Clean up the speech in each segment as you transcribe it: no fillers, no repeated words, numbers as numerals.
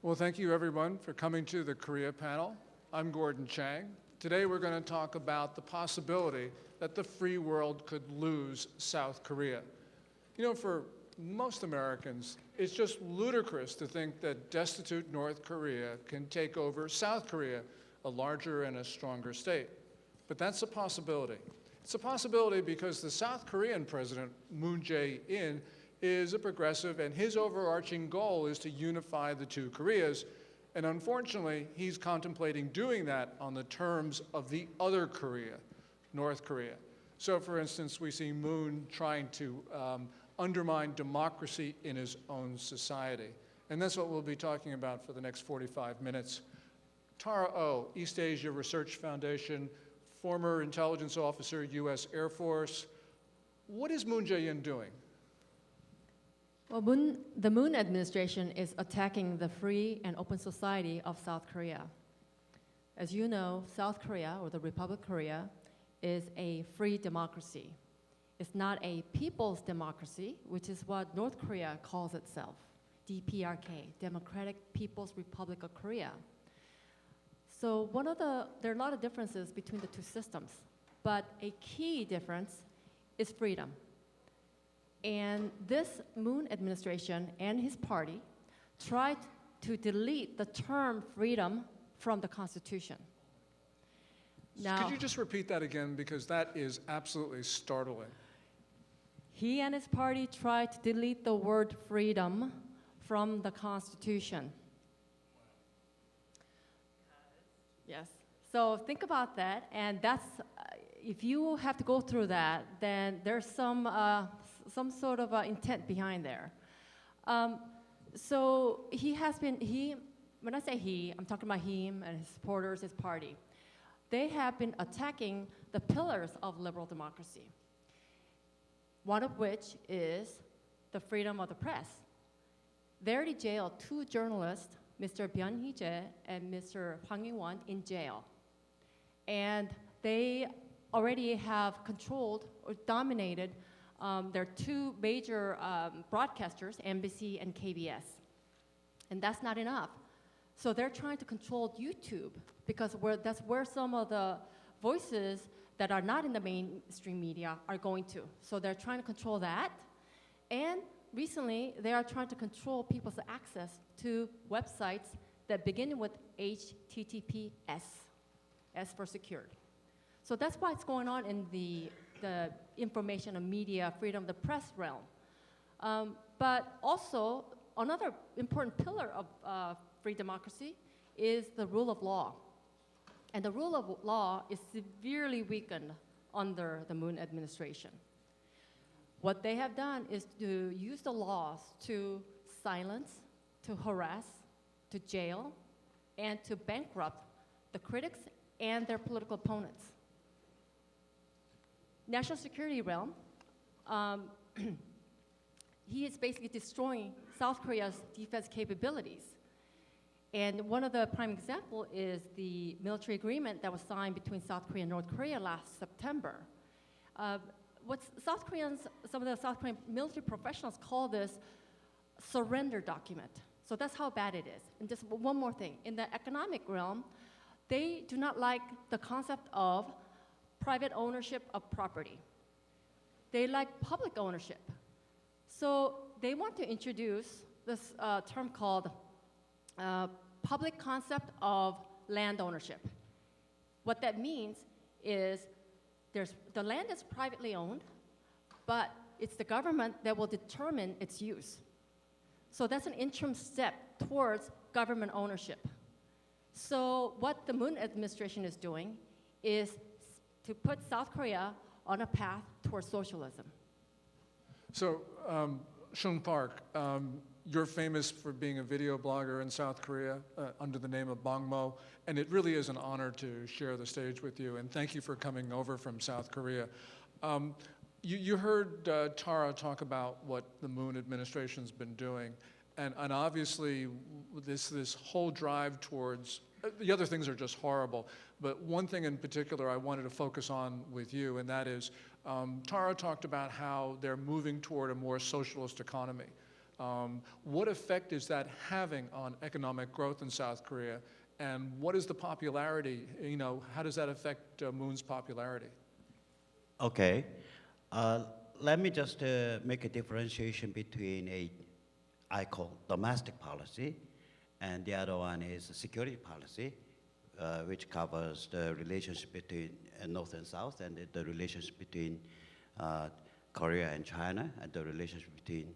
Well, thank you everyone for coming to the Korea panel. I'm Gordon Chang. Today we're going to talk about the possibility that the free world could lose South Korea. You know, for most Americans, it's just ludicrous to think that destitute North Korea can take over South Korea, a larger and a stronger state. But that's a possibility. It's a possibility because the South Korean president, Moon Jae-in, is a progressive, and his overarching goal is to unify the two Koreas. And unfortunately, he's contemplating doing that on the terms of the other Korea, North Korea. So for instance, we see Moon trying to undermine democracy in his own society. And that's what we'll be talking about for the next 45 minutes. Tara Oh, East Asia Research Foundation, former intelligence officer, US Air Force. What is Moon Jae-in doing? Well, the Moon administration is attacking the free and open society of South Korea. As you know, South Korea, or the Republic of Korea, is a free democracy. It's not a people's democracy, which is what North Korea calls itself, DPRK, Democratic People's Republic of Korea. So there are a lot of differences between the two systems, but a key difference is freedom. And this Moon administration and his party tried to delete the term freedom from the Constitution. Now, could you just repeat that again, because that is absolutely startling. He and his party tried to delete the word freedom from the Constitution. Yes. So think about that, and that's if you have to go through that, then there's some sort of intent behind there. So when I say he, I'm talking about him and his supporters, his party. They have been attacking the pillars of liberal democracy, one of which is the freedom of the press. They already jailed two journalists, Mr. Byun Hee-jae and Mr. Hwang Yi-won, in jail. And they already have controlled or dominated their two major broadcasters, NBC and KBS. And that's not enough. So they're trying to control YouTube because that's where some of the voices that are not in the mainstream media are going to. So they're trying to control that. And recently, they are trying to control people's access to websites that begin with HTTPS, S for secured. So that's why it's going on in the information and media freedom of the press realm. But also, another important pillar of free democracy is the rule of law. And the rule of law is severely weakened under the Moon administration. What they have done is to use the laws to silence, to harass, to jail, and to bankrupt the critics and their political opponents. National security realm, he is basically destroying South Korea's defense capabilities. And one of the prime example is the military agreement that was signed between South Korea and North Korea last September. Some of the South Korean military professionals call this surrender document. So that's how bad it is. And just one more thing, in the economic realm, they do not like the concept of private ownership of property. They like public ownership. So they want to introduce this term called public concept of land ownership. What that means is the land is privately owned, but it's the government that will determine its use. So that's an interim step towards government ownership. So what the Moon administration is doing is to put South Korea on a path towards socialism. So, Seung Park, you're famous for being a video blogger in South Korea under the name of Bangmo, and it really is an honor to share the stage with you, and thank you for coming over from South Korea. You heard Tara talk about what the Moon administration's been doing, and obviously this whole drive towards, the other things are just horrible, but one thing in particular I wanted to focus on with you, and that is Tara talked about how they're moving toward a more socialist economy. What effect is that having on economic growth in South Korea? And what is the popularity? How does that affect Moon's popularity? Okay. Let me just make a differentiation between I call domestic policy, and the other one is security policy, which covers the relationship between North and South, and the relationship between Korea and China, and the relationship between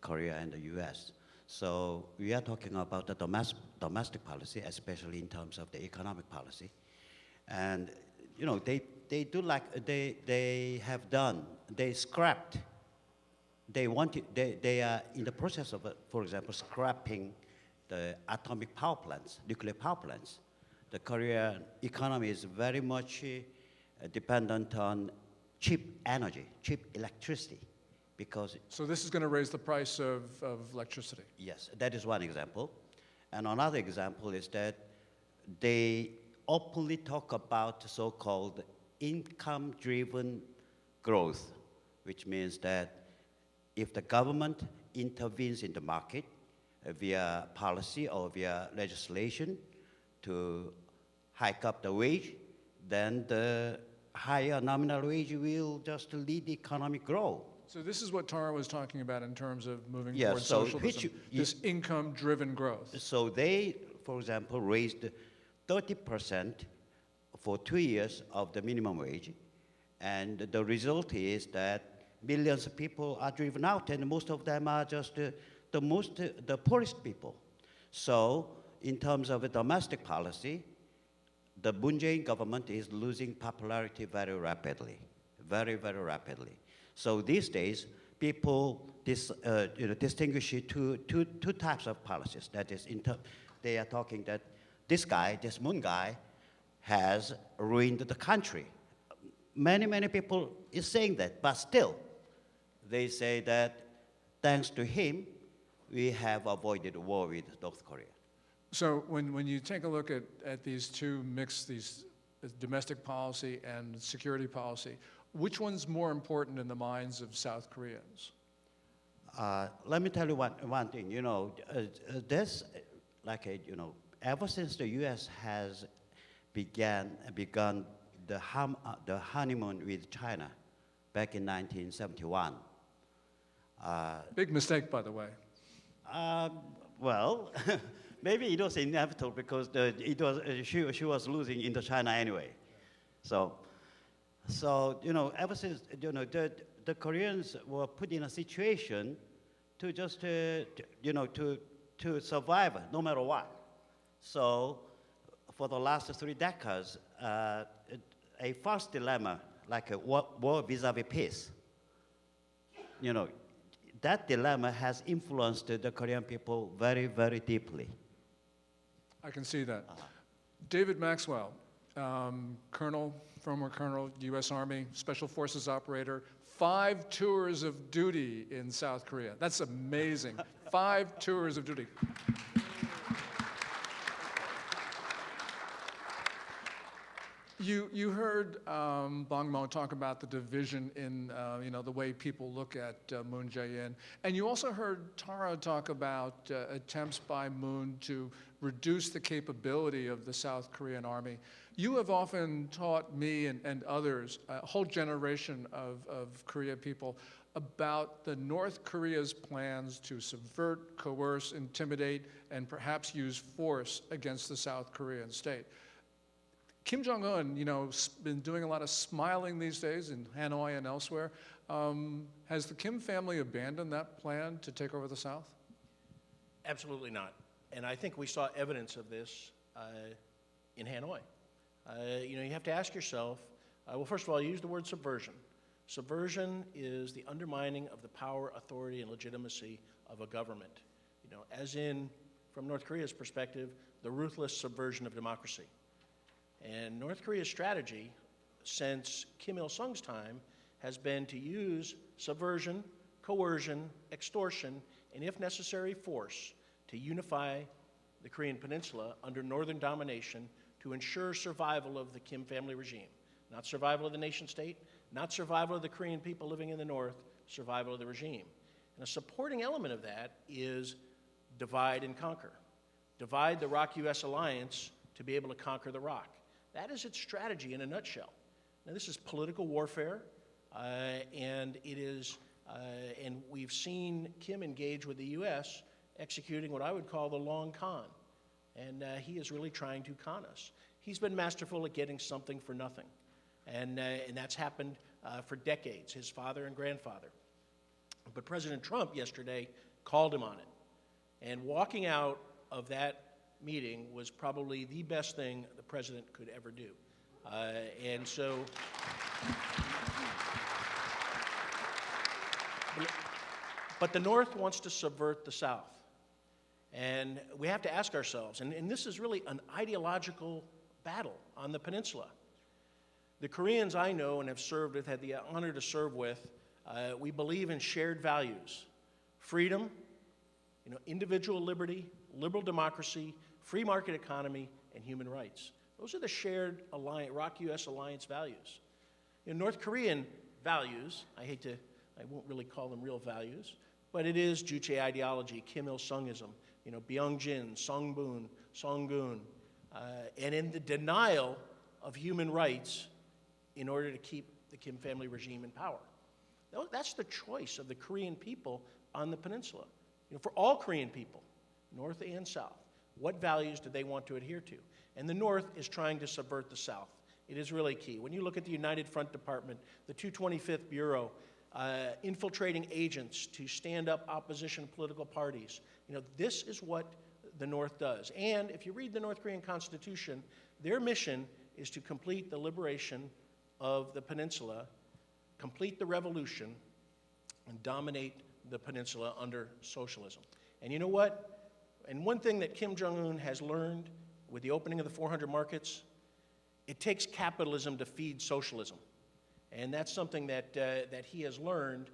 Korea and the US. So we are talking about the domestic policy, especially in terms of the economic policy. And they scrapped. They are in the process of, for example, scrapping the atomic power plants, nuclear power plants. The Korean economy is very much dependent on cheap energy, cheap electricity, because. So this is going to raise the price of electricity? Yes, that is one example. And another example is that they openly talk about so-called income-driven growth, which means that if the government intervenes in the market via policy or via legislation to hike up the wage, then the higher nominal wage will just lead the economic growth. So this is what Tara was talking about in terms of moving Yes, towards so socialism, this income-driven growth. So they, for example, raised 30% for 2 years of the minimum wage, and the result is that millions of people are driven out, and most of them are just the poorest people. So in terms of a domestic policy, the Moon Jae-in government is losing popularity very rapidly, very, very rapidly. So these days, people distinguish two types of policies. That is, they are talking that this Moon guy, has ruined the country. Many people is saying that, but still, they say that thanks to him, we have avoided war with North Korea. So when you take a look at these two mixed, these domestic policy and security policy, which one's more important in the minds of South Koreans? Let me tell you one thing. This, ever since the U.S. has begun the honeymoon with China back in 1971. Big mistake, by the way. Well, maybe it was inevitable because she was losing Indochina anyway. So ever since the Koreans were put in a situation to just to survive no matter what. So for the last 3 decades, a false dilemma like a war vis-a-vis peace. That dilemma has influenced the Korean people very, very deeply. I can see that. David Maxwell, former colonel, U.S. Army, Special Forces operator, 5 tours of duty in South Korea. That's amazing. 5 tours of duty. You heard Bong Mo talk about the division in the way people look at Moon Jae-in, and you also heard Tara talk about attempts by Moon to reduce the capability of the South Korean army. You have often taught me and others, a whole generation of Korea people, about the North Korea's plans to subvert, coerce, intimidate, and perhaps use force against the South Korean state. Kim Jong-Un, been doing a lot of smiling these days in Hanoi and elsewhere. Has the Kim family abandoned that plan to take over the South? Absolutely not. And I think we saw evidence of this in Hanoi. You have to ask yourself, well, first of all, you use the word subversion. Subversion is the undermining of the power, authority, and legitimacy of a government. As in, from North Korea's perspective, the ruthless subversion of democracy. And North Korea's strategy since Kim Il-sung's time has been to use subversion, coercion, extortion, and if necessary, force to unify the Korean peninsula under northern domination to ensure survival of the Kim family regime. Not survival of the nation state, not survival of the Korean people living in the north, survival of the regime. And a supporting element of that is divide and conquer. Divide the ROC-US alliance to be able to conquer the ROC. That is its strategy in a nutshell. Now, this is political warfare, and we've seen Kim engage with the U.S. executing what I would call the long con, and he is really trying to con us. He's been masterful at getting something for nothing, and that's happened for decades, his father and grandfather. But President Trump yesterday called him on it, and walking out of that meeting was probably the best thing the president could ever do. But the North wants to subvert the South. And we have to ask ourselves, and this is really an ideological battle on the peninsula. The Koreans I know and have served with, had the honor to serve with, we believe in shared values: freedom, individual liberty, liberal democracy, free market economy, and human rights. Those are the shared ROC-US alliance values. North Korean values, I won't really call them real values, but it is Juche ideology, Kim Il-sungism, Byung-jin, Songbun, Songun, and in the denial of human rights in order to keep the Kim family regime in power. That's the choice of the Korean people on the peninsula. For all Korean people, North and South, what values do they want to adhere to? And the North is trying to subvert the South. It is really key. When you look at the United Front Department, the 225th Bureau, infiltrating agents to stand up opposition political parties, this is what the North does. And if you read the North Korean Constitution, their mission is to complete the liberation of the peninsula, complete the revolution, and dominate the peninsula under socialism. And you know what? And one thing that Kim Jong-Un has learned with the opening of the 400 markets, it takes capitalism to feed socialism. And that's something that he has learned,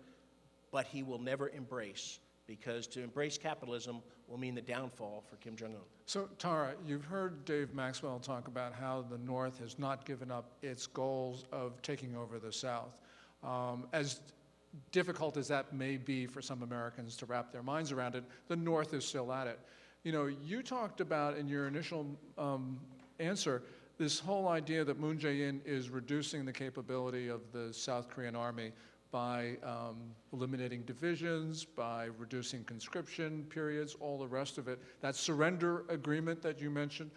but he will never embrace, because to embrace capitalism will mean the downfall for Kim Jong-un. So, Tara, you've heard Dave Maxwell talk about how the North has not given up its goals of taking over the South. As difficult as that may be for some Americans to wrap their minds around it, the North is still at it. You talked about in your initial answer this whole idea that Moon Jae-in is reducing the capability of the South Korean army by eliminating divisions, by reducing conscription periods, all the rest of it. That surrender agreement that you mentioned,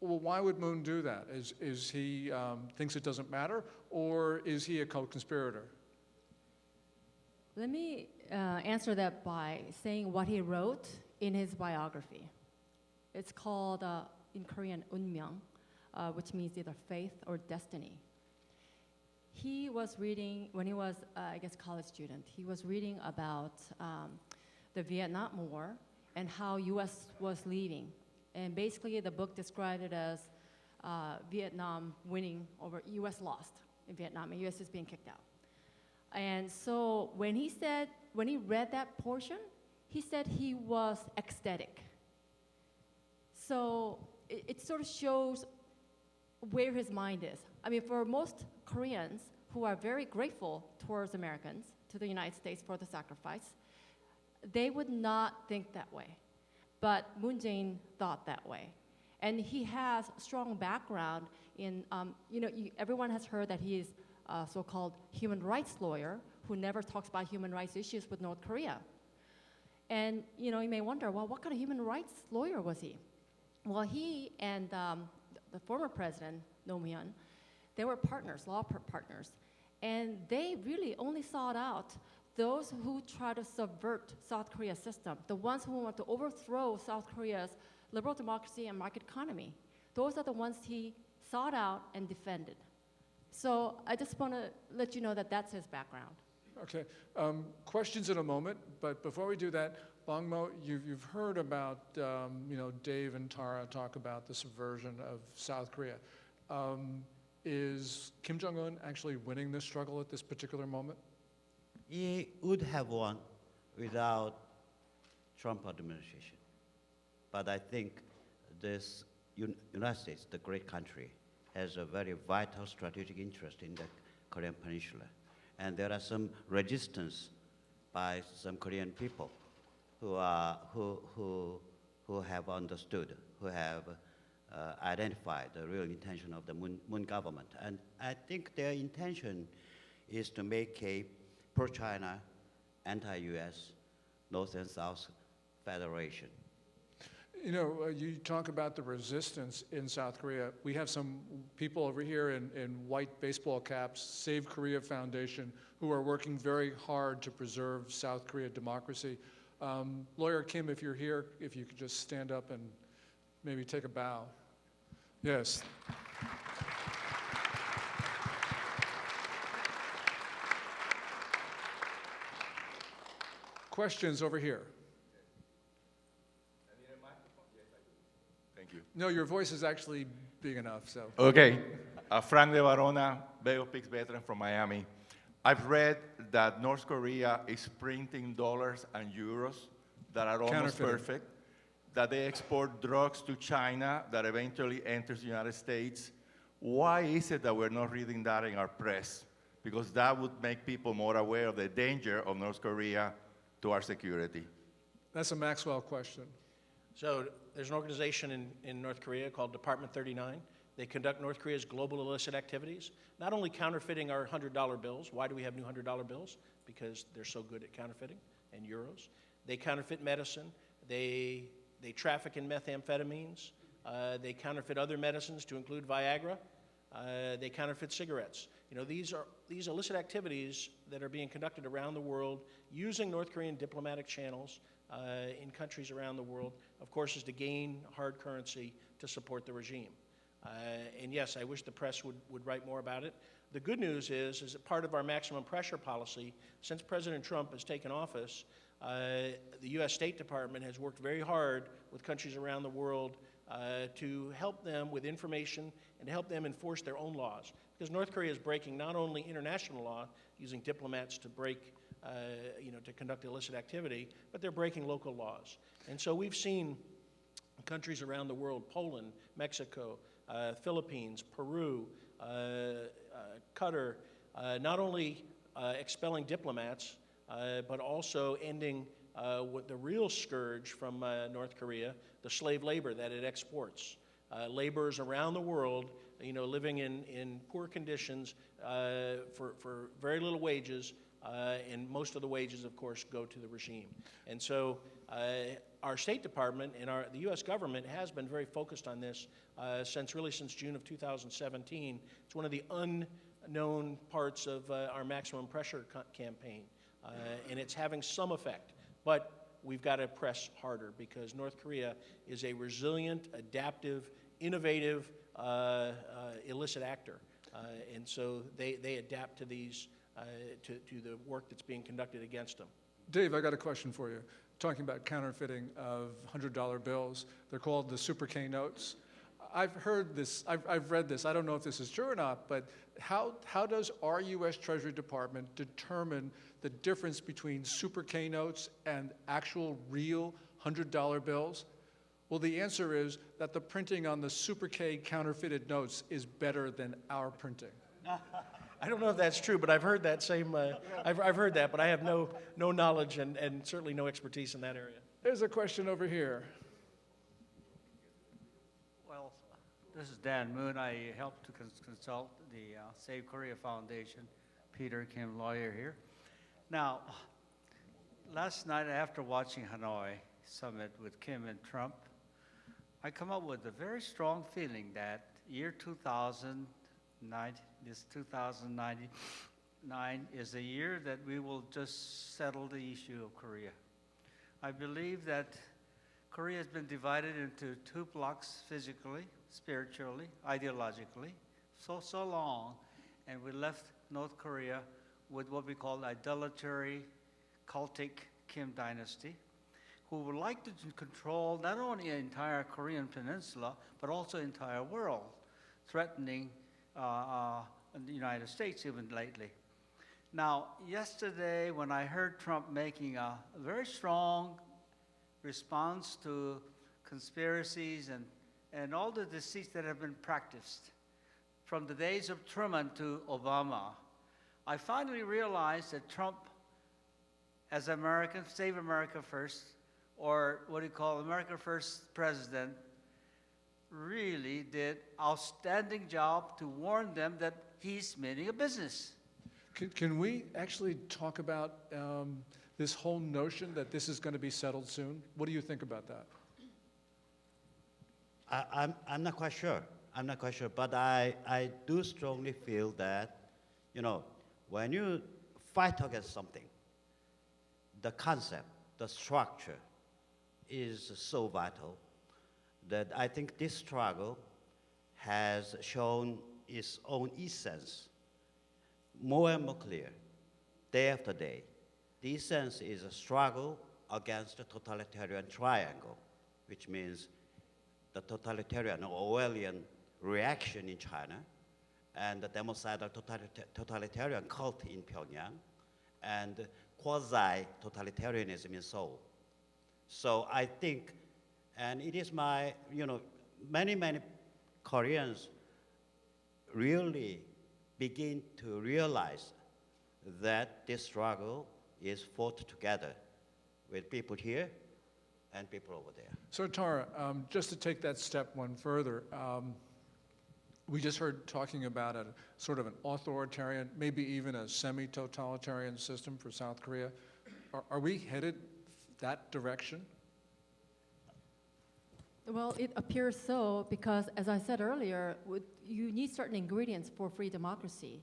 well, why would Moon do that? Is he thinks it doesn't matter, or is he a co-conspirator? Let me answer that by saying what he wrote in his biography. It's called, in Korean, Unmyeong, which means either faith or destiny. He was reading, when he was, college student, he was reading about the Vietnam War and how U.S. was leaving. And basically, the book described it as Vietnam winning over U.S. lost in Vietnam, and U.S. is being kicked out. And so when he read that portion, he said he was ecstatic. So it sort of shows where his mind is. I mean, for most Koreans who are very grateful towards Americans, to the United States for the sacrifice, they would not think that way. But Moon Jae-in thought that way. And he has strong background in, everyone has heard that he is a so-called human rights lawyer who never talks about human rights issues with North Korea. And, you may wonder, well, what kind of human rights lawyer was he? Well, he and the former president, Hyun, they were partners, law partners. And they really only sought out those who try to subvert South Korea's system, the ones who want to overthrow South Korea's liberal democracy and market economy. Those are the ones he sought out and defended. So I just want to let you know that that's his background. Okay, questions in a moment, but before we do that, Bongmo, you've heard about, Dave and Tara talk about the subversion of South Korea. Is Kim Jong-un actually winning this struggle at this particular moment? He would have won without Trump administration. But I think this United States, the great country, has a very vital strategic interest in the Korean Peninsula. And there are some resistance by some Korean people who have understood, who have identified the real intention of the Moon government. And I think their intention is to make a pro-China, anti-US, North and South federation. You know, you talk about the resistance in South Korea. We have some people over here in white baseball caps, Save Korea Foundation, who are working very hard to preserve South Korea democracy. Lawyer Kim, if you're here, if you could just stand up and maybe take a bow. Yes. Questions over here? Thank you. No, your voice is actually big enough, so. Okay. Frank De Varona, Bay of Pigs veteran from Miami. I've read that North Korea is printing dollars and euros that are almost Counterfeiting. perfect, that they export drugs to China that eventually enters the United States. Why is it that we're not reading that in our press? Because that would make people more aware of the danger of North Korea to our security. That's a Maxwell question. So there's an organization in North Korea called Department 39. They conduct North Korea's global illicit activities, not only counterfeiting our $100 bills. Why do we have new $100 bills? Because they're so good at counterfeiting, and euros. They counterfeit medicine. They traffic in methamphetamines. They counterfeit other medicines to include Viagra. They counterfeit cigarettes. You know, these illicit activities that are being conducted around the world using North Korean diplomatic channels in countries around the world, of course, is to gain hard currency to support the regime. And yes, I wish the press would write more about it. The good news is that part of our maximum pressure policy, since President Trump has taken office, the U.S. State Department has worked very hard with countries around the world to help them with information and to help them enforce their own laws. Because North Korea is breaking not only international law, using diplomats to break, to conduct illicit activity, but they're breaking local laws. And so we've seen countries around the world, Poland, Mexico, Philippines, Peru, Qatar, not only expelling diplomats, but also ending what the real scourge from North Korea, the slave labor that it exports. Laborers around the world, living in poor conditions for very little wages, and most of the wages, of course, go to the regime. And so our State Department and the U.S. government has been very focused on this since June of 2017. It's one of the unknown parts of our maximum pressure campaign, and it's having some effect. But we've got to press harder because North Korea is a resilient, adaptive, innovative, illicit actor. And so they adapt to these, to the work that's being conducted against them. Dave, I got a question for you. Talking about counterfeiting of $100 bills. They're called the Super K notes. I've heard this, I've read this. I don't know if this is true or not, but how does our U.S. Treasury Department determine the difference between Super K notes and actual real $100 bills? Well, the answer is that the printing on the Super K counterfeited notes is better than our printing. I don't know if that's true, but I've heard that same, I've heard that, but I have no knowledge and certainly no expertise in that area. There's a question over here. Well, this is Dan Moon. I help to consult the Save Korea Foundation. Peter Kim, lawyer here. Now, last night after watching Hanoi summit with Kim and Trump, I come up with a very strong feeling that year 2099 is a year that we will just settle the issue of Korea. I believe that Korea has been divided into two blocks physically, spiritually, ideologically, so long, and we left North Korea with what we call idolatry, cultic Kim dynasty, who would like to control not only the entire Korean peninsula, but also the entire world, threatening the United States even lately. Now, yesterday when I heard Trump making a very strong response to conspiracies and all the deceits that have been practiced from the days of Truman to Obama, I finally realized that Trump as American, Save America First, or what do you call America First president, really did outstanding job to warn them that he's meaning a business. Can we actually talk about this whole notion that this is going to be settled soon? What do you think about that? I'm not quite sure. I'm not quite sure, but I do strongly feel that, you know, when you fight against something, the concept, the structure is so vital that I think this struggle has shown its own essence more and more clear, day after day. The essence is a struggle against the totalitarian triangle, which means the totalitarian or Orwellian reaction in China, and the democidal totalitarian cult in Pyongyang, and quasi-totalitarianism in Seoul. So I think, and it is my, many Koreans really begin to realize that this struggle is fought together with people here and people over there. So Tara, just to take that step one further, we just heard talking about a sort of an authoritarian, maybe even a semi-totalitarian system for South Korea. Are we headed that direction? Well, it appears so because, as I said earlier, you need certain ingredients for free democracy,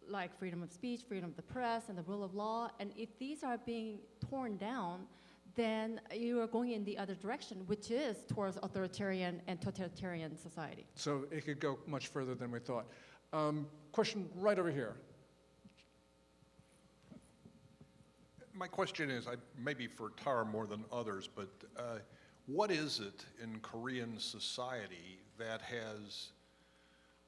like freedom of speech, freedom of the press, and the rule of law. And if these are being torn down, then you are going in the other direction, which is towards authoritarian and totalitarian society. So it could go much further than we thought. Question right over here. My question is, maybe for Tara more than others, but what is it in Korean society that has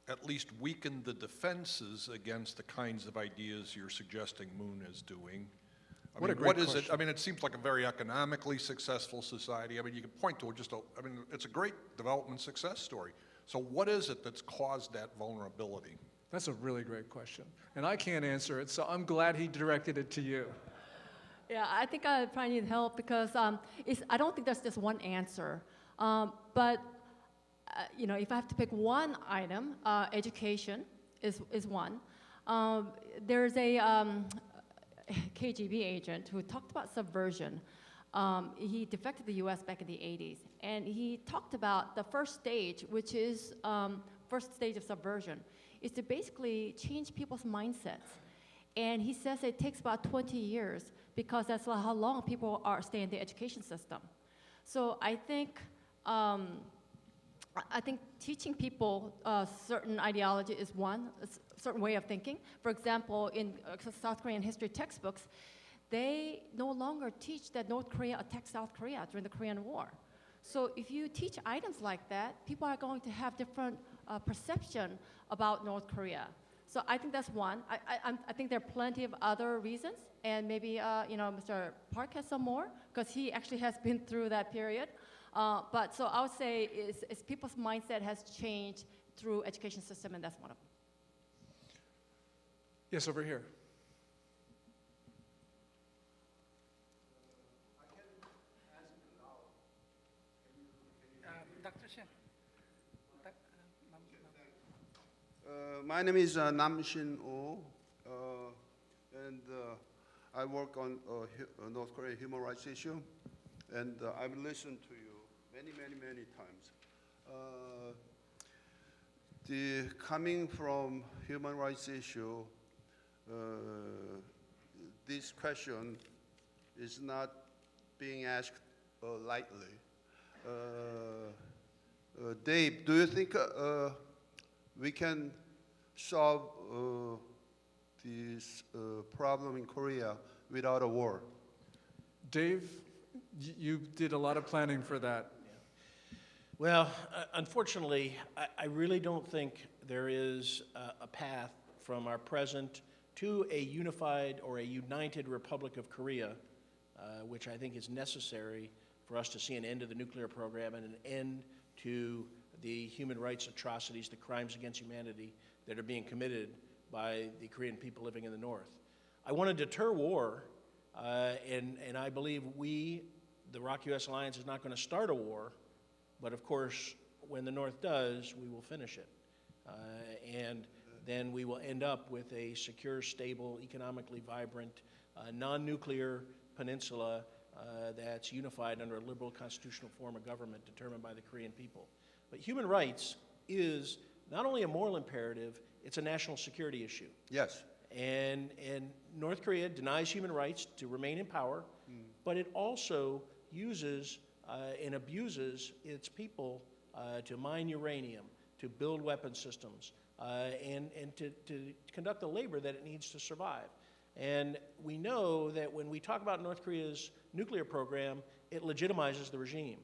at least weakened the defenses against the kinds of ideas you're suggesting Moon is doing? What a great what is it? question. I mean, it seems like a very economically successful society. I mean, you can point to it's a great development success story. So what is it that's caused that vulnerability? That's a really great question. And I can't answer it, so I'm glad he directed it to you. Yeah, I think I probably need help because I don't think there's just one answer. But if I have to pick one item, education is one. There's a KGB agent who talked about subversion. He defected to the U.S. back in the 80s, and he talked about the first stage, which is first stage of subversion, is to basically change people's mindsets. And he says it takes about 20 years because that's how long people stay in the education system. So I think teaching people certain ideology is one, a certain way of thinking. For example, in South Korean history textbooks, they no longer teach that North Korea attacked South Korea during the Korean War. So if you teach items like that, people are going to have different perception about North Korea. So I think that's one. I think there are plenty of other reasons, and maybe Mr. Park has some more because he actually has been through that period. But so I would say is people's mindset has changed through education system, and that's one of them. Yes, over here. Dr. Shin. My name is Nam Shin Oh, and I work on North Korean human rights issue, and I've listened to you many times. Coming from human rights issue, this question is not being asked lightly. Dave, do you think we can solve this problem in Korea without a war? Dave, you did a lot of planning for that. Well, unfortunately, I really don't think there is a path from our present to a unified or a united Republic of Korea, which I think is necessary for us to see an end to the nuclear program and an end to the human rights atrocities, the crimes against humanity that are being committed by the Korean people living in the north. I want to deter war, And I believe the ROC-US alliance, is not going to start a war, but of course, when the North does, we will finish it. And then we will end up with a secure, stable, economically vibrant, non-nuclear peninsula that's unified under a liberal constitutional form of government determined by the Korean people. But human rights is not only a moral imperative, it's a national security issue. Yes. And North Korea denies human rights to remain in power, but it also uses and abuses its people to mine uranium, to build weapon systems, and to conduct the labor that it needs to survive. And we know that when we talk about North Korea's nuclear program, it legitimizes the regime.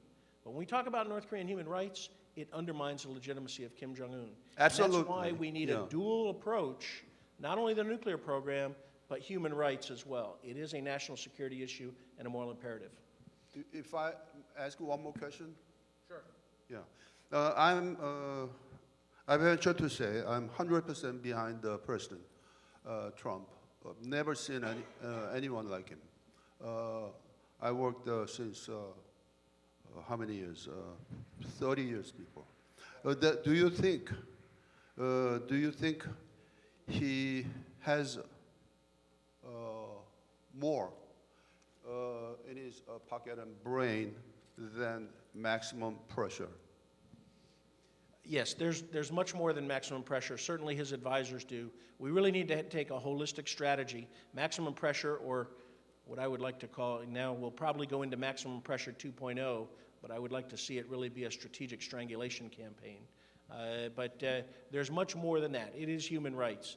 But when we talk about North Korean human rights, it undermines the legitimacy of Kim Jong-un. Absolutely. That's why we need a dual approach, not only the nuclear program, but human rights as well. It is a national security issue and a moral imperative. If I ask one more question? Sure. Yeah. I venture to say I'm 100% behind the President Trump. I've never seen anyone like him. I worked since how many years? 30 years before. Do you think he has more in his pocket and brain than maximum pressure? Yes, there's much more than maximum pressure. Certainly his advisors do. We really need to take a holistic strategy. Maximum pressure, or what I would like to call, now we'll probably go into maximum pressure 2.0, but I would like to see it really be a strategic strangulation campaign. But there's much more than that. It is human rights.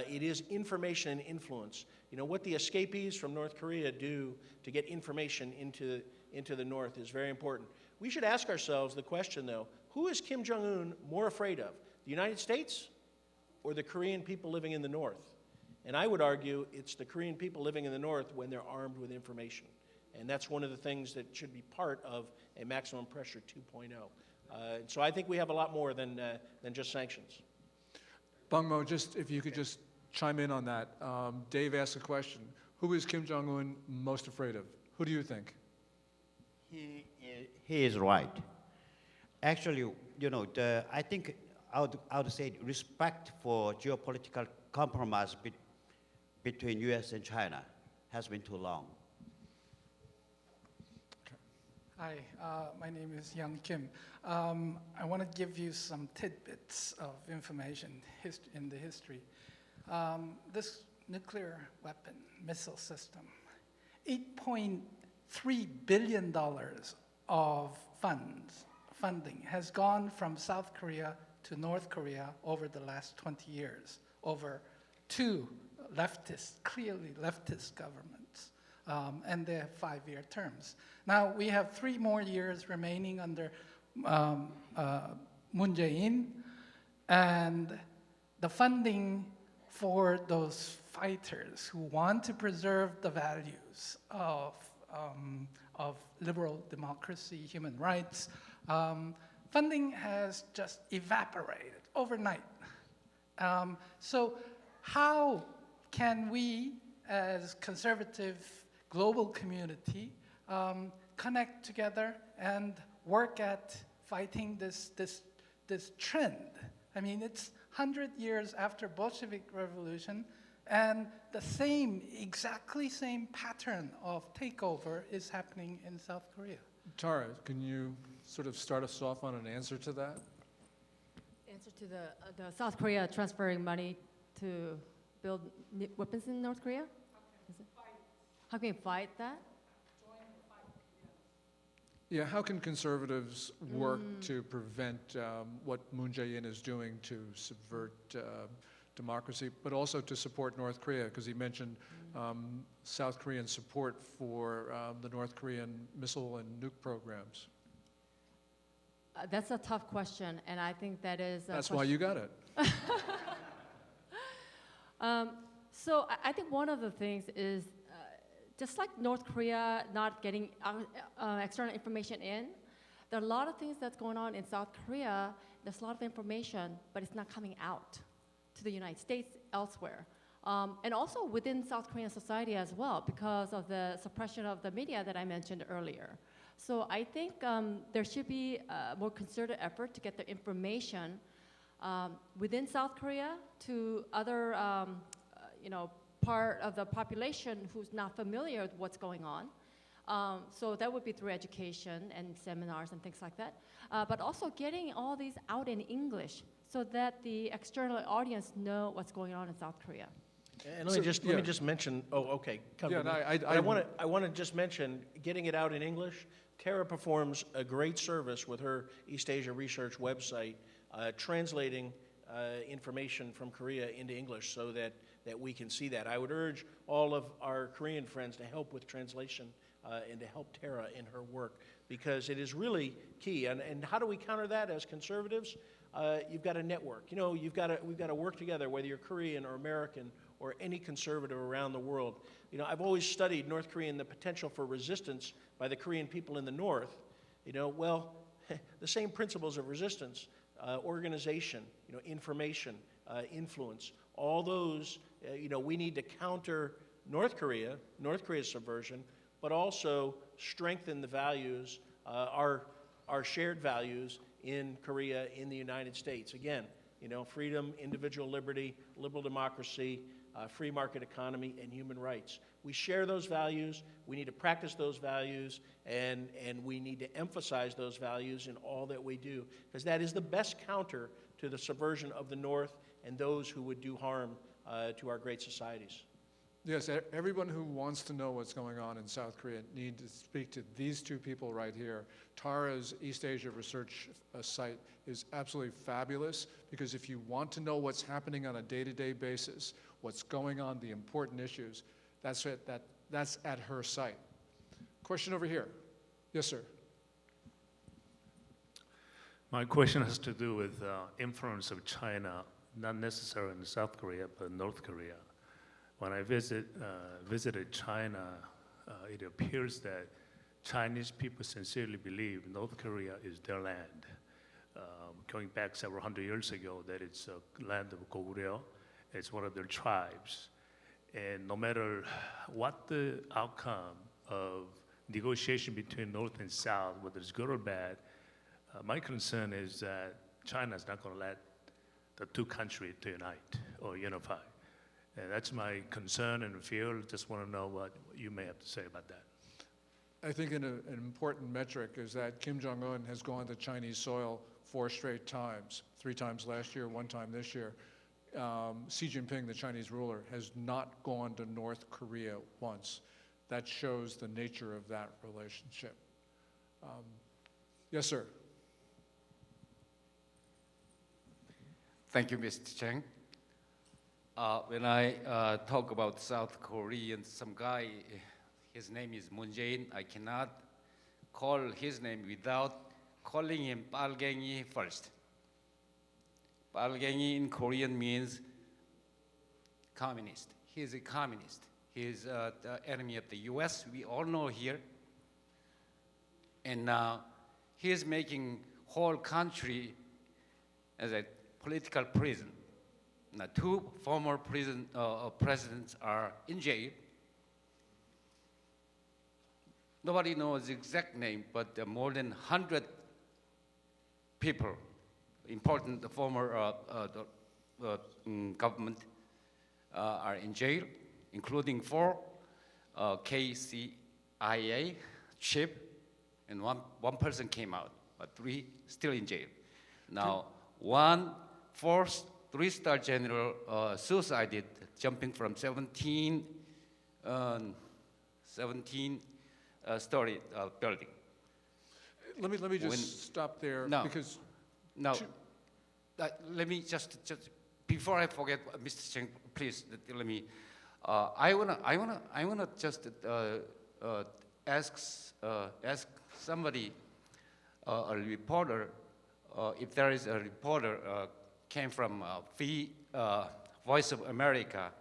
It is information and influence. You know, what the escapees from North Korea do to get information into the North is very important. We should ask ourselves the question, though, who is Kim Jong-un more afraid of, the United States or the Korean people living in the North? And I would argue it's the Korean people living in the North when they're armed with information. And that's one of the things that should be part of a maximum pressure 2.0. So I think we have a lot more than just sanctions. Bungmo, just if you could just chime in on that. Dave asked a question. Who is Kim Jong-un most afraid of? Who do you think? He is right. Actually, you know, I think I would say respect for geopolitical compromise between U.S. and China has been too long. Hi, my name is Hyun Kim. I want to give you some tidbits of information in the history. This nuclear weapon missile system, $8.3 billion of funding has gone from South Korea to North Korea over the last 20 years, over two clearly leftist governments, and they have 5-year terms. Now, we have 3 more years remaining under Moon Jae-in, and the funding for those fighters who want to preserve the values of liberal democracy, human rights, funding has just evaporated overnight. So how can we, as conservative global community, connect together and work at fighting this trend? I mean, it's 100 years after Bolshevik Revolution, and the exactly same pattern of takeover is happening in South Korea. Tara, can you sort of start us off on an answer to that? Answer to the South Korea transferring money to build weapons in North Korea? How can we fight that? Yeah, how can conservatives work to prevent what Moon Jae-in is doing to subvert democracy, but also to support North Korea? Because he mentioned South Korean support for the North Korean missile and nuke programs. That's a tough question, and I think that is That's why you got it. So I think one of the things is just like North Korea not getting external information in, there are a lot of things that's going on in South Korea. There's a lot of information, but it's not coming out to the United States, elsewhere. And also within South Korean society as well, because of the suppression of the media that I mentioned earlier. So I think there should be a more concerted effort to get the information within South Korea to other, part of the population who's not familiar with what's going on. So that would be through education and seminars and things like that. But also getting all these out in English so that the external audience know what's going on in South Korea. And let me just mention, come Yeah, to me. I want to just mention, getting it out in English, Tara performs a great service with her East Asia Research website, translating information from Korea into English so that we can see that. I would urge all of our Korean friends to help with translation and to help Tara in her work, because it is really key. And how do we counter that as conservatives? You've got to network. We've got to work together, whether you're Korean or American or any conservative around the world. I've always studied North Korea and the potential for resistance by the Korean people in the North. Well, the same principles of resistance, organization, information, influence, all those, we need to counter North Korea's subversion, but also strengthen the values, our shared values in Korea, in the United States. Again, freedom, individual liberty, liberal democracy, free market economy, and human rights. We share those values, we need to practice those values, and we need to emphasize those values in all that we do, because that is the best counter to the subversion of the North and those who would do harm to our great societies. Yes, everyone who wants to know what's going on in South Korea need to speak to these two people right here. Tara's East Asia Research site is absolutely fabulous, because if you want to know what's happening on a day-to-day basis, what's going on, the important issues, that's at her site. Question over here. Yes, sir. My question has to do with influence of China, not necessarily in South Korea, but North Korea. When I visited China, it appears that Chinese people sincerely believe North Korea is their land. Going back several hundred years ago, that it's a land of Goguryeo, it's one of their tribes. And no matter what the outcome of negotiation between North and South, whether it's good or bad, my concern is that China is not going to let the two countries to unite or unify. And that's my concern and fear. Just want to know what you may have to say about that. I think an important metric is that Kim Jong-Un has gone to Chinese soil 4 straight times, 3 times last year, 1 time this year. Xi Jinping, the Chinese ruler, has not gone to North Korea once. That shows the nature of that relationship. Yes, sir. Thank you, Mr. Chang. When I talk about South Korean, some guy, his name is Moon Jae-in, I cannot call his name without calling him Balgengi first. Balgengi in Korean means communist. He is a communist. He is the enemy of the US, we all know here. And now he is making whole country as a political prison. Now, 2 former presidents are in jail. Nobody knows the exact name, but more than 100 people, important former government, are in jail, including 4 KCIA chief, and one person came out, but 3 still in jail. Now, 1 4th 3-star general suicided, jumping from 17 story building. Let me just stop there, because let me just before I forget, Mr. Chang, please let me. I wanna just ask somebody, a reporter, if there is a reporter came from Free Voice of America,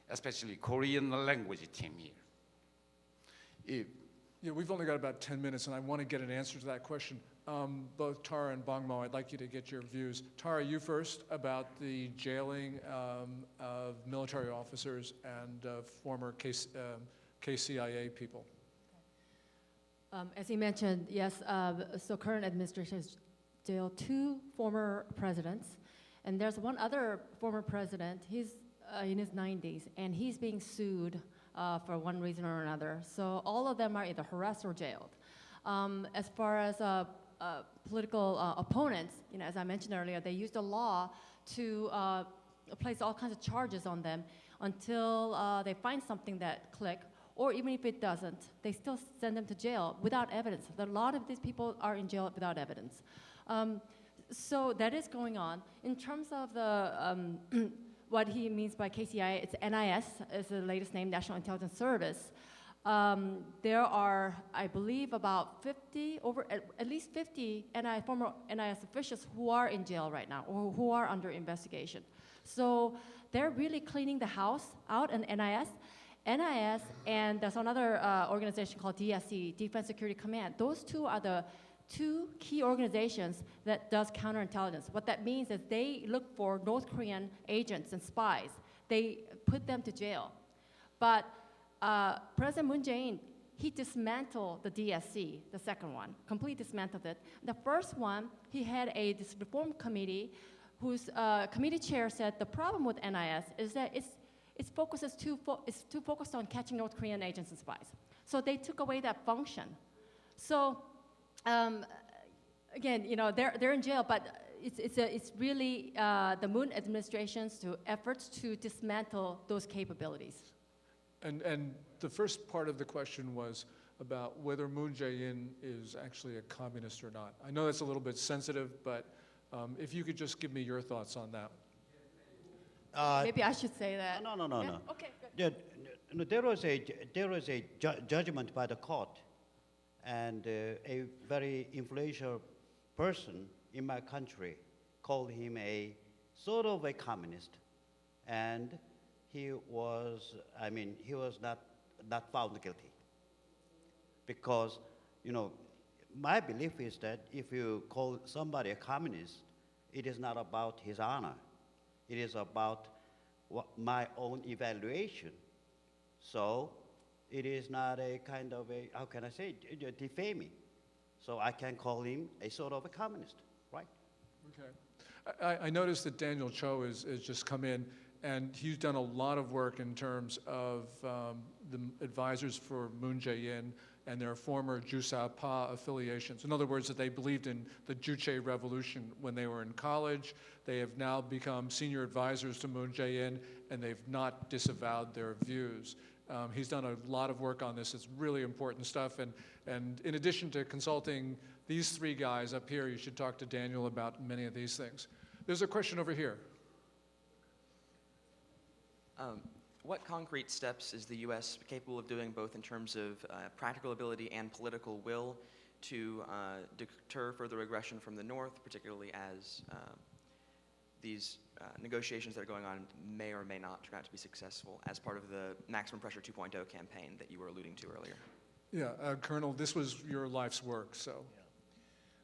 especially Korean language team here. Yeah, we've only got about 10 minutes, and I want to get an answer to that question. Both Tara and Bongmo, I'd like you to get your views. Tara, you first about the jailing of military officers and former KCIA people. As he mentioned, yes, so current administration has jailed 2 former presidents, and there's one other former president. He's in his 90s, and he's being sued for one reason or another. So all of them are either harassed or jailed. As far as political opponents, as I mentioned earlier, they used the law to place all kinds of charges on them until they find something that click, or even if it doesn't, they still send them to jail without evidence. A lot of these people are in jail without evidence. So that is going on. In terms of the what he means by KCIA, it's NIS, is the latest name, National Intelligence Service. There are, I believe, about 50, at least 50 former NIS officials who are in jail right now, or who are under investigation. So they're really cleaning the house out in NIS. NIS and there's another organization called DSC, Defense Security Command. Those 2 are the 2 key organizations that does counterintelligence. What that means is they look for North Korean agents and spies. They put them to jail. But President Moon Jae-in, he dismantled the DSC, the second one, completely dismantled it. The first one, he had this reform committee whose committee chair said the problem with NIS is that it's too focused on catching North Korean agents and spies. So they took away that function. So again, they're in jail, but it's really the Moon administration's efforts to dismantle those capabilities. And the first part of the question was about whether Moon Jae-in is actually a communist or not. I know that's a little bit sensitive, but if you could just give me your thoughts on that. Maybe I should say that. No. Yeah? Okay, good. There was a judgment by the court, and a very influential person in my country called him a sort of a communist, and he was not found guilty. Because, my belief is that if you call somebody a communist, it is not about his honor. It is about my own evaluation. So it is not a kind of a, how can I say, defaming. So I can call him a sort of a communist, right? Okay. I noticed that Daniel Cho has just come in, and he's done a lot of work in terms of the advisors for Moon Jae-in and their former Jusao-pa affiliations. In other words, that they believed in the Juche Revolution when they were in college. They have now become senior advisors to Moon Jae-in, and they've not disavowed their views. He's done a lot of work on this. It's really important stuff. And in addition to consulting these 3 guys up here, you should talk to Daniel about many of these things. There's a question over here. What concrete steps is the U.S. capable of doing, both in terms of practical ability and political will, to deter further aggression from the North, particularly as these negotiations that are going on may or may not turn out to be successful as part of the Maximum Pressure 2.0 campaign that you were alluding to earlier? Yeah, Colonel, this was your life's work, so. Yeah.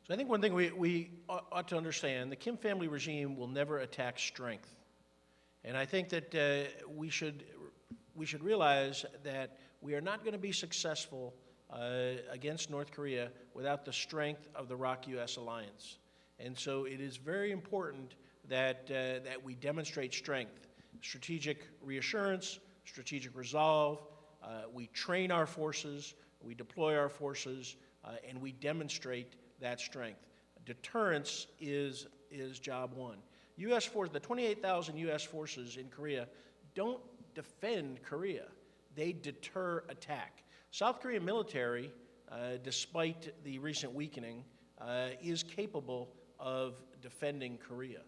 So I think one thing we ought to understand, the Kim family regime will never attack strength. And I think that we should realize that we are not going to be successful against North Korea without the strength of the ROK-US alliance. And so it is very important that we demonstrate strength, strategic reassurance, strategic resolve. We train our forces, we deploy our forces, and we demonstrate that strength. Deterrence is job one. U.S. force, the 28,000 U.S. forces in Korea don't defend Korea. They deter attack. South Korean military, despite the recent weakening, is capable of defending Korea.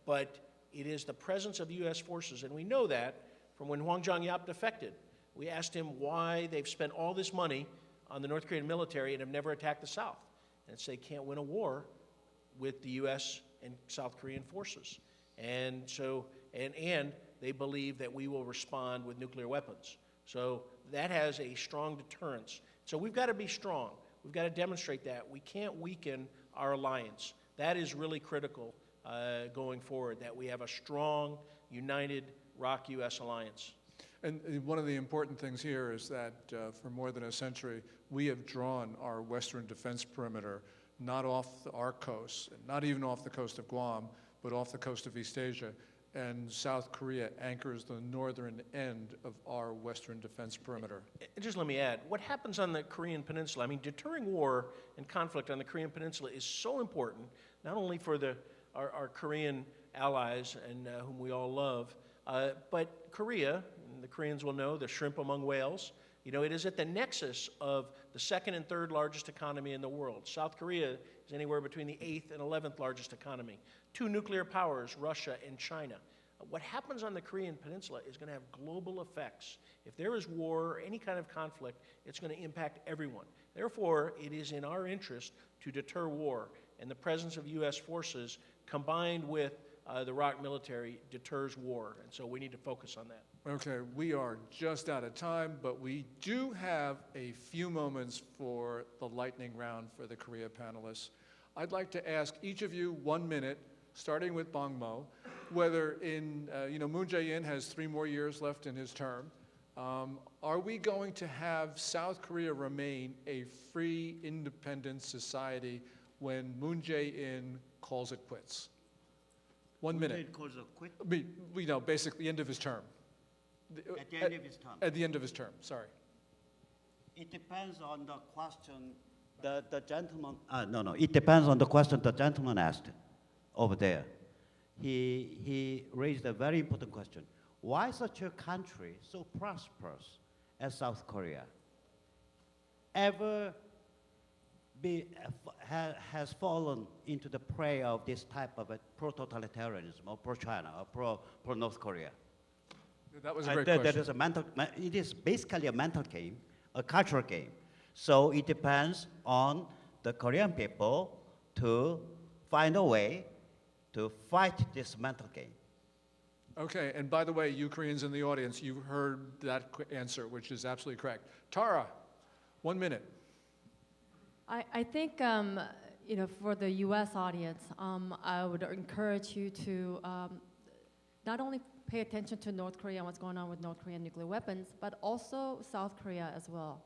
But it is the presence of U.S. forces, and we know that from when Hwang Jong-yap defected. We asked him why they've spent all this money on the North Korean military and have never attacked the South. And so they can't win a war with the U.S. and South Korean forces. And so, and they believe that we will respond with nuclear weapons. So that has a strong deterrence. So we've got to be strong. We've got to demonstrate that. We can't weaken our alliance. That is really critical going forward, that we have a strong, united ROC-U.S. alliance. And one of the important things here is that for more than a century, we have drawn our western defense perimeter not off our coast, not even off the coast of Guam, but off the coast of East Asia. And South Korea anchors the northern end of our western defense perimeter. And just let me add, what happens on the Korean Peninsula, I mean, deterring war and conflict on the Korean Peninsula is so important, not only for our Korean allies and whom we all love, but Korea, and the Koreans will know, the shrimp among whales, you know, it is at the nexus of the second and third largest economy in the world. South Korea is anywhere between the 8th and 11th largest economy. 2 nuclear powers, Russia and China. What happens on the Korean Peninsula is going to have global effects. If there is war or any kind of conflict, it's going to impact everyone. Therefore, it is in our interest to deter war, and the presence of U.S. forces combined with the ROC military deters war, and so we need to focus on that. Okay, we are just out of time, but we do have a few moments for the lightning round for the Korea panelists. I'd like to ask each of you 1 minute, starting with Bong Mo, whether Moon Jae-in has 3 more years left in his term. Are we going to have South Korea remain a free, independent society when Moon Jae-in calls it quits? 1 minute. It calls it quit We know, basically, end of his term. at the end of his term. At the end of his term, sorry. It depends on the question the gentleman, it depends on the question the gentleman asked over there. He raised a very important question. Why such a country so prosperous as South Korea ever has fallen into the prey of this type of a pro-totalitarianism or pro-China or pro-North Korea? That was a great question. That is it is basically a mental game, a cultural game. So it depends on the Korean people to find a way to fight this mental game. Okay, and by the way, you Koreans in the audience, you heard that answer, which is absolutely correct. Tara, 1 minute. I think, for the U.S. audience, I would encourage you to not only pay attention to North Korea and what's going on with North Korean nuclear weapons, but also South Korea as well,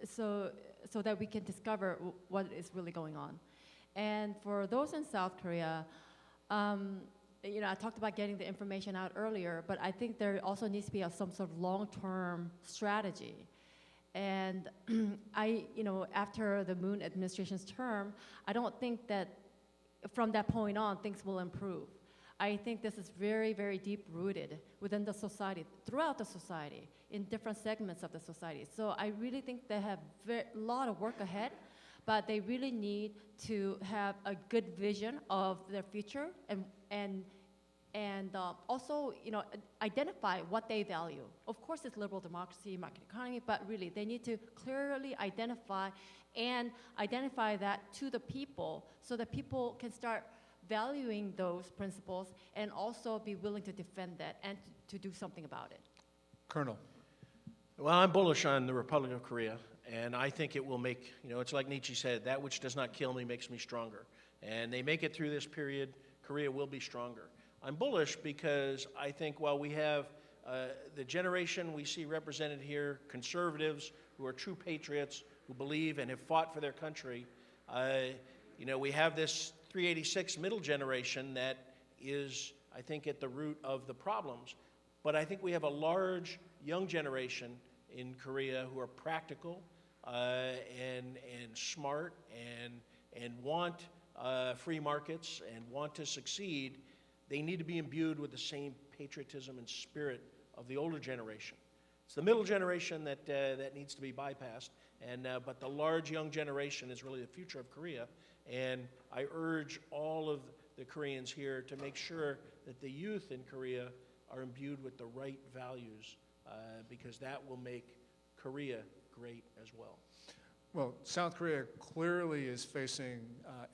so that we can discover what is really going on. And for those in South Korea, I talked about getting the information out earlier, but I think there also needs to be some sort of long-term strategy. And after the Moon administration's term, I don't think that from that point on, things will improve. I think this is very, very deep-rooted within the society, throughout the society, in different segments of the society. So I really think they have a lot of work ahead, but they really need to have a good vision of their future and also, identify what they value. Of course, it's liberal democracy, market economy, but really, they need to clearly identify that to the people so that people can start valuing those principles and also be willing to defend that and to do something about it. Colonel. Well, I'm bullish on the Republic of Korea, and I think it will make, it's like Nietzsche said, that which does not kill me makes me stronger. And they make it through this period, Korea will be stronger. I'm bullish because I think while we have the generation we see represented here, conservatives who are true patriots, who believe and have fought for their country, we have this 386 middle generation that is, I think, at the root of the problems. But I think we have a large young generation in Korea who are practical and smart and want free markets and want to succeed. They need to be imbued with the same patriotism and spirit of the older generation. It's the middle generation that needs to be bypassed, but the large young generation is really the future of Korea. And I urge all of the Koreans here to make sure that the youth in Korea are imbued with the right values, because that will make Korea great as well. Well, South Korea clearly is facing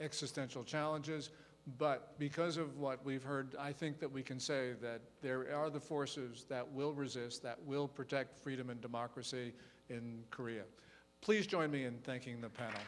existential challenges, but because of what we've heard, I think that we can say that there are the forces that will resist, that will protect freedom and democracy in Korea. Please join me in thanking the panel.